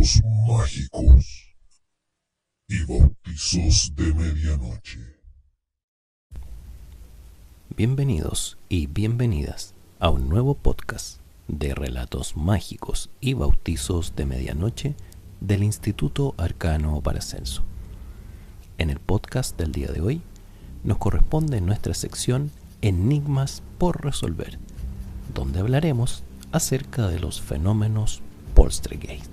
relatos mágicos y bautizos de medianoche. Bienvenidos y bienvenidas a un nuevo podcast de relatos mágicos y bautizos de medianoche del Instituto Arcano Paracelso. En el podcast del día de hoy nos corresponde nuestra sección Enigmas por resolver, donde hablaremos acerca de los fenómenos Poltergeist.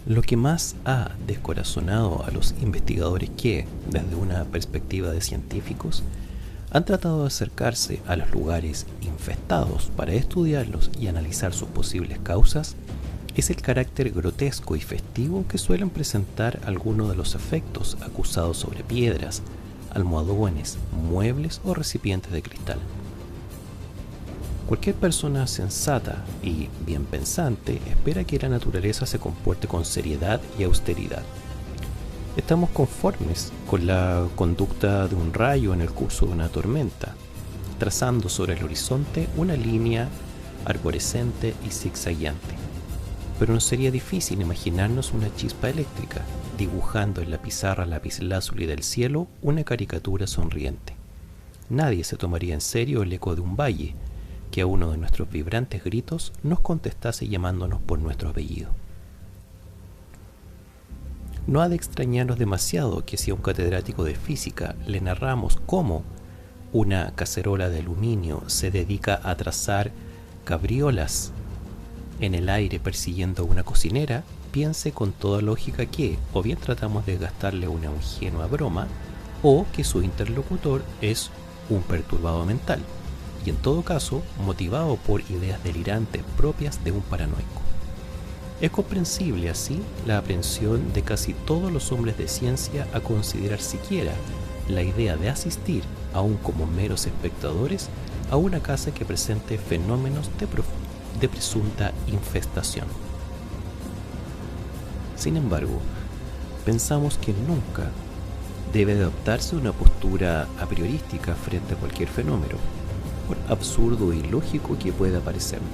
Lo que más ha descorazonado a los investigadores que, desde una perspectiva de científicos, han tratado de acercarse a los lugares infestados para estudiarlos y analizar sus posibles causas, es el carácter grotesco y festivo que suelen presentar algunos de los efectos acusados sobre piedras, almohadones, muebles o recipientes de cristal. Cualquier persona sensata y bien pensante espera que la naturaleza se comporte con seriedad y austeridad. Estamos conformes con la conducta de un rayo en el curso de una tormenta, trazando sobre el horizonte una línea arborescente y zigzagueante. Pero no sería difícil imaginarnos una chispa eléctrica, dibujando en la pizarra lapislázuli del cielo una caricatura sonriente. Nadie se tomaría en serio el eco de un valle, que a uno de nuestros vibrantes gritos nos contestase llamándonos por nuestro apellido. No ha de extrañarnos demasiado que si a un catedrático de física le narramos cómo una cacerola de aluminio se dedica a trazar cabriolas en el aire persiguiendo a una cocinera, piense con toda lógica que o bien tratamos de gastarle una ingenua broma o que su interlocutor es un perturbado mental, y en todo caso motivado por ideas delirantes propias de un paranoico. Es comprensible así la aprensión de casi todos los hombres de ciencia a considerar siquiera la idea de asistir, aun como meros espectadores, a una casa que presente fenómenos de presunta infestación. Sin embargo, pensamos que nunca debe adoptarse una postura a priorística frente a cualquier fenómeno, por absurdo e ilógico que pueda parecernos.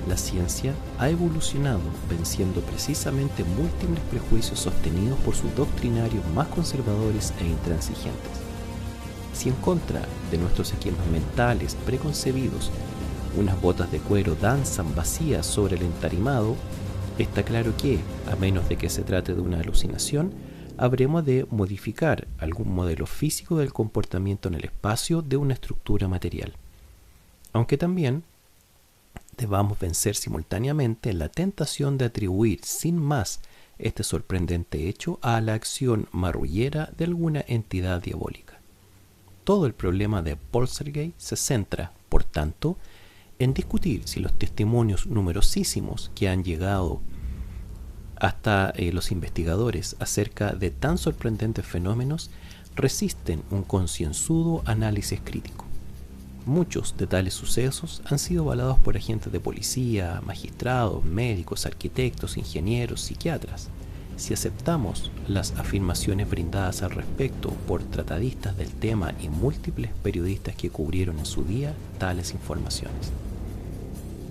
La ciencia ha evolucionado venciendo precisamente múltiples prejuicios sostenidos por sus doctrinarios más conservadores e intransigentes. Si en contra de nuestros esquemas mentales preconcebidos unas botas de cuero danzan vacías sobre el entarimado, está claro que, a menos de que se trate de una alucinación, habremos de modificar algún modelo físico del comportamiento en el espacio de una estructura material. Aunque también debamos vencer simultáneamente la tentación de atribuir sin más este sorprendente hecho a la acción marrullera de alguna entidad diabólica. Todo el problema de Poltergeist se centra, por tanto, en discutir si los testimonios numerosísimos que han llegado hasta los investigadores acerca de tan sorprendentes fenómenos resisten un concienzudo análisis crítico. Muchos de tales sucesos han sido avalados por agentes de policía, magistrados, médicos, arquitectos, ingenieros, psiquiatras. Si aceptamos las afirmaciones brindadas al respecto por tratadistas del tema y múltiples periodistas que cubrieron en su día tales informaciones.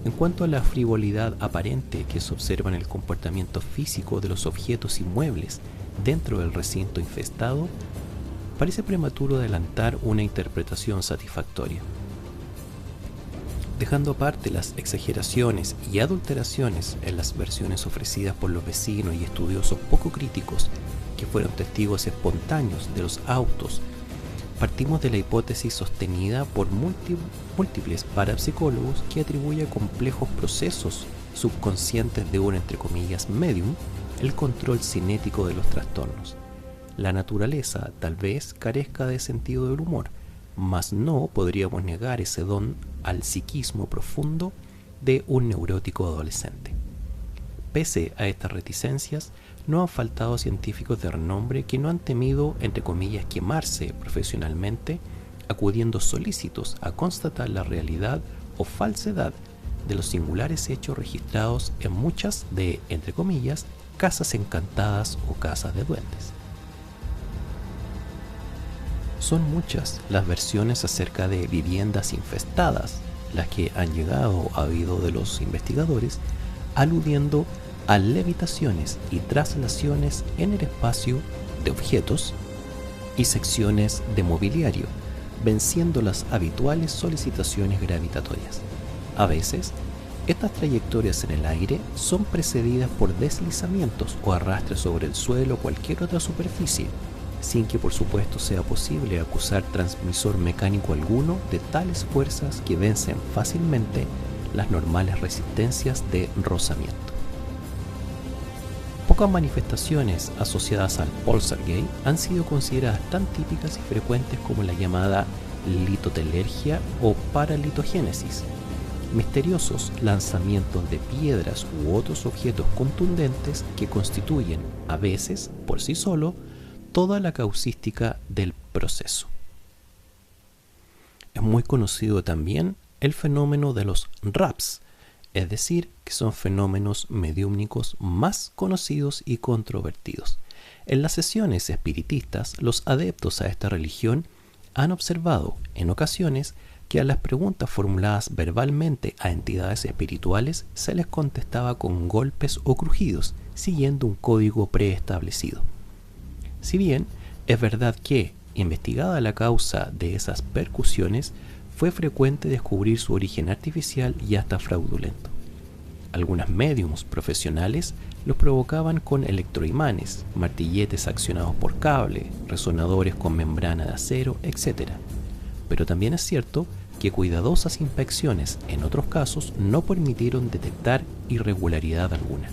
En cuanto a la frivolidad aparente que se observa en el comportamiento físico de los objetos inmuebles dentro del recinto infestado, parece prematuro adelantar una interpretación satisfactoria. Dejando aparte las exageraciones y adulteraciones en las versiones ofrecidas por los vecinos y estudiosos poco críticos que fueron testigos espontáneos de los autos, partimos de la hipótesis sostenida por múltiples parapsicólogos que atribuye a complejos procesos subconscientes de un, entre comillas, medium, el control cinético de los trastornos. La naturaleza tal vez carezca de sentido del humor, mas no podríamos negar ese don al psiquismo profundo de un neurótico adolescente. Pese a estas reticencias, no han faltado científicos de renombre que no han temido, entre comillas, quemarse profesionalmente, acudiendo solícitos a constatar la realidad o falsedad de los singulares hechos registrados en muchas de, entre comillas, casas encantadas o casas de duendes. Son muchas las versiones acerca de viviendas infestadas, las que han llegado a oído de los investigadores, aludiendo a levitaciones y traslaciones en el espacio de objetos y secciones de mobiliario, venciendo las habituales solicitaciones gravitatorias. A veces, estas trayectorias en el aire son precedidas por deslizamientos o arrastres sobre el suelo o cualquier otra superficie, sin que por supuesto sea posible acusar transmisor mecánico alguno de tales fuerzas que vencen fácilmente las normales resistencias de rozamiento. Pocas manifestaciones asociadas al Poltergeist han sido consideradas tan típicas y frecuentes como la llamada litotelergia o paralitogénesis, misteriosos lanzamientos de piedras u otros objetos contundentes que constituyen, a veces, por sí solo, toda la causística del proceso. Es muy conocido también el fenómeno de los RAPS, es decir, que son fenómenos mediúmnicos más conocidos y controvertidos. En las sesiones espiritistas, los adeptos a esta religión han observado, en ocasiones, que a las preguntas formuladas verbalmente a entidades espirituales se les contestaba con golpes o crujidos, siguiendo un código preestablecido. Si bien es verdad que, investigada la causa de esas percusiones, fue frecuente descubrir su origen artificial y hasta fraudulento. Algunas médiums profesionales los provocaban con electroimanes, martilletes accionados por cable, resonadores con membrana de acero, etc. Pero también es cierto que cuidadosas inspecciones en otros casos no permitieron detectar irregularidad alguna.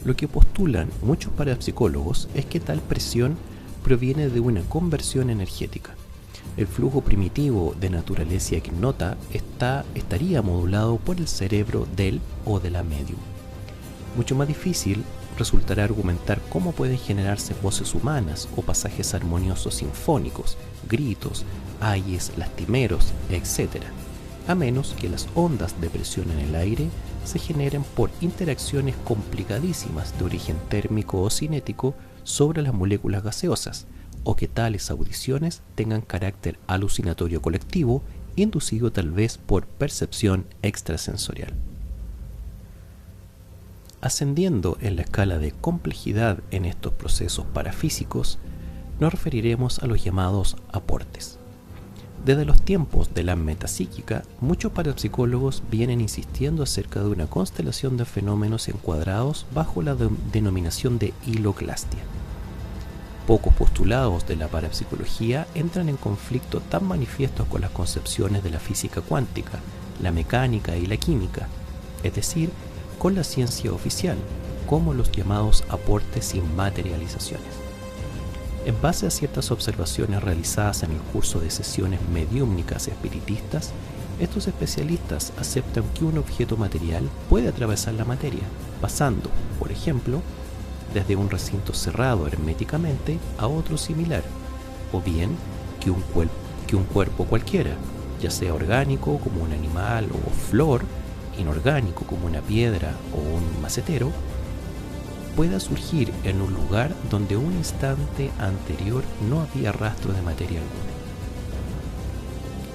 Lo que postulan muchos parapsicólogos es que tal presión proviene de una conversión energética. El flujo primitivo de naturaleza ignota estaría modulado por el cerebro del o de la medium. Mucho más difícil resultará argumentar cómo pueden generarse voces humanas o pasajes armoniosos sinfónicos, gritos, ayes lastimeros, etc., a menos que las ondas de presión en el aire se generen por interacciones complicadísimas de origen térmico o cinético sobre las moléculas gaseosas, o que tales audiciones tengan carácter alucinatorio colectivo, inducido tal vez por percepción extrasensorial. Ascendiendo en la escala de complejidad en estos procesos parafísicos, nos referiremos a los llamados aportes. Desde los tiempos de la metapsíquica, muchos parapsicólogos vienen insistiendo acerca de una constelación de fenómenos encuadrados bajo la denominación de hiloclastia. Pocos postulados de la parapsicología entran en conflicto tan manifiestos con las concepciones de la física cuántica, la mecánica y la química, es decir, con la ciencia oficial, como los llamados aportes sin materializaciones. En base a ciertas observaciones realizadas en el curso de sesiones mediúmnicas espiritistas, estos especialistas aceptan que un objeto material puede atravesar la materia, pasando, por ejemplo, desde un recinto cerrado herméticamente a otro similar, o bien que un cuerpo cualquiera, ya sea orgánico como un animal o flor, inorgánico como una piedra o un macetero, pueda surgir en un lugar donde un instante anterior no había rastro de materia alguna.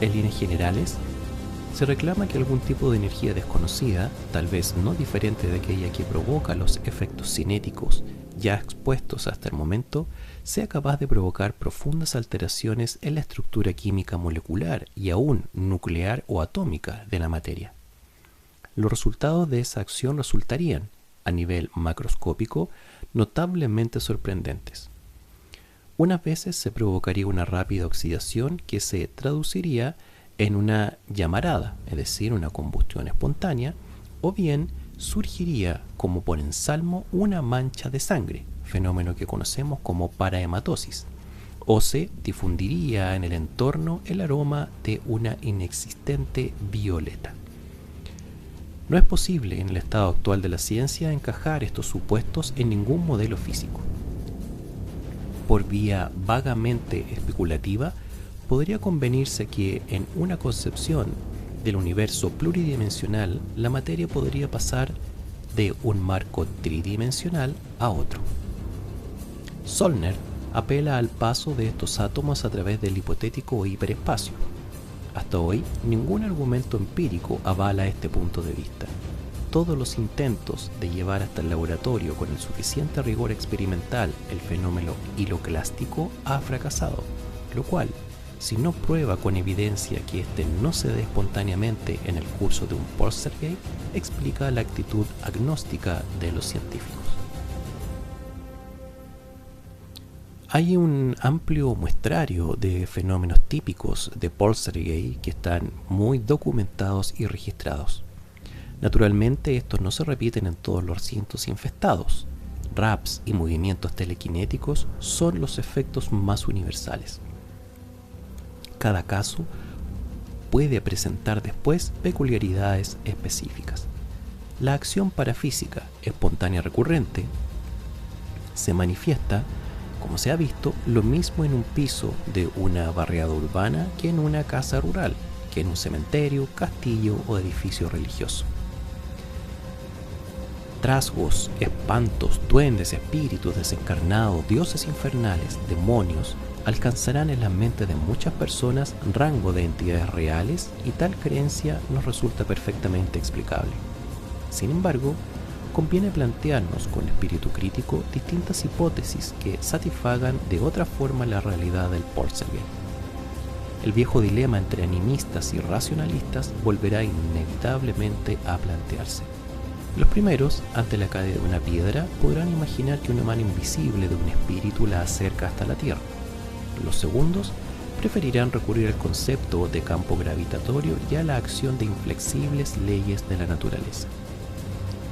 En líneas generales, se reclama que algún tipo de energía desconocida, tal vez no diferente de aquella que provoca los efectos cinéticos ya expuestos hasta el momento, sea capaz de provocar profundas alteraciones en la estructura química molecular y aún nuclear o atómica de la materia. Los resultados de esa acción resultarían, a nivel macroscópico, notablemente sorprendentes. Unas veces se provocaría una rápida oxidación que se traduciría en una llamarada, es decir, una combustión espontánea, o bien surgiría como por ensalmo una mancha de sangre, fenómeno que conocemos como parahematosis, o se difundiría en el entorno el aroma de una inexistente violeta. No es posible en el estado actual de la ciencia encajar estos supuestos en ningún modelo físico. Por vía vagamente especulativa, podría convenirse que en una concepción del universo pluridimensional, la materia podría pasar de un marco tridimensional a otro. Zollner apela al paso de estos átomos a través del hipotético hiperespacio. Hasta hoy, ningún argumento empírico avala este punto de vista. Todos los intentos de llevar hasta el laboratorio con el suficiente rigor experimental el fenómeno hiloclástico ha fracasado, lo cual, si no prueba con evidencia que éste no se dé espontáneamente en el curso de un poltergeist, explica la actitud agnóstica de los científicos. Hay un amplio muestrario de fenómenos típicos de poltergeist que están muy documentados y registrados. Naturalmente, estos no se repiten en todos los recintos infestados. Raps y movimientos telequinéticos son los efectos más universales. Cada caso puede presentar después peculiaridades específicas. La acción parafísica espontánea recurrente se manifiesta, como se ha visto, lo mismo en un piso de una barriada urbana que en una casa rural, que en un cementerio, castillo o edificio religioso. Trasgos, espantos, duendes, espíritus desencarnados, dioses infernales, demonios, alcanzarán en las mentes de muchas personas rango de entidades reales y tal creencia nos resulta perfectamente explicable. Sin embargo, conviene plantearnos con espíritu crítico distintas hipótesis que satisfagan de otra forma la realidad del poltergeist. El viejo dilema entre animistas y racionalistas volverá inevitablemente a plantearse. Los primeros, ante la caída de una piedra, podrán imaginar que una mano invisible de un espíritu la acerca hasta la tierra. Los segundos preferirán recurrir al concepto de campo gravitatorio y a la acción de inflexibles leyes de la naturaleza.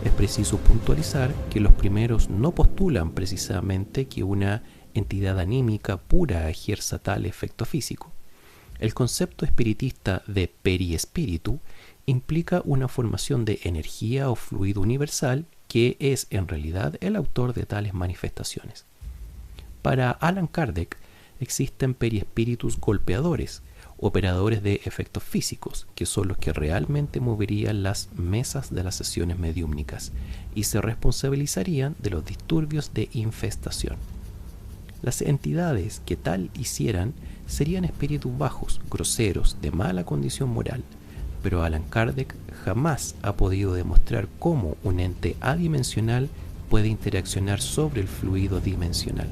Es preciso puntualizar que los primeros no postulan precisamente que una entidad anímica pura ejerza tal efecto físico. El concepto espiritista de periespíritu implica una formación de energía o fluido universal que es en realidad el autor de tales manifestaciones. Para Allan Kardec existen periespíritus golpeadores, operadores de efectos físicos, que son los que realmente moverían las mesas de las sesiones mediúmnicas y se responsabilizarían de los disturbios de infestación. Las entidades que tal hicieran serían espíritus bajos, groseros, de mala condición moral, pero Allan Kardec jamás ha podido demostrar cómo un ente adimensional puede interaccionar sobre el fluido dimensional.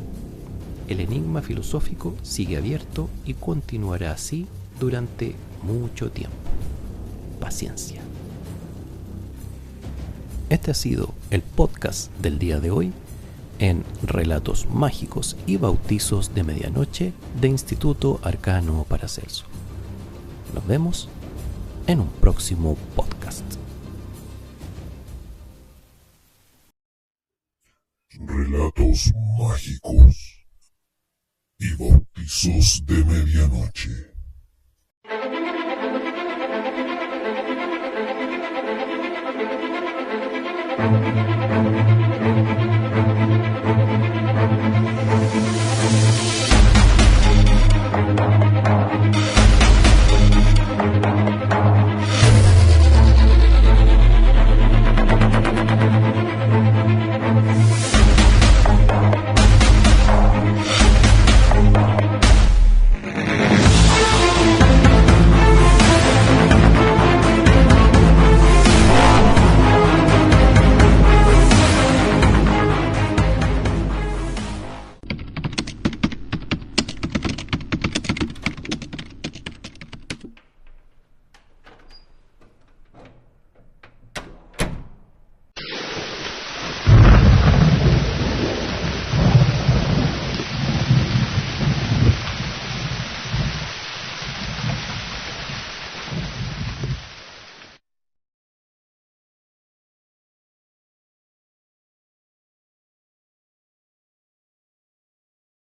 El enigma filosófico sigue abierto y continuará así durante mucho tiempo. Paciencia. Este ha sido el podcast del día de hoy en Relatos Mágicos y Bautizos de Medianoche de Instituto Arcano Paracelso. Nos vemos en un próximo podcast. Relatos mágicos y bautizos de medianoche.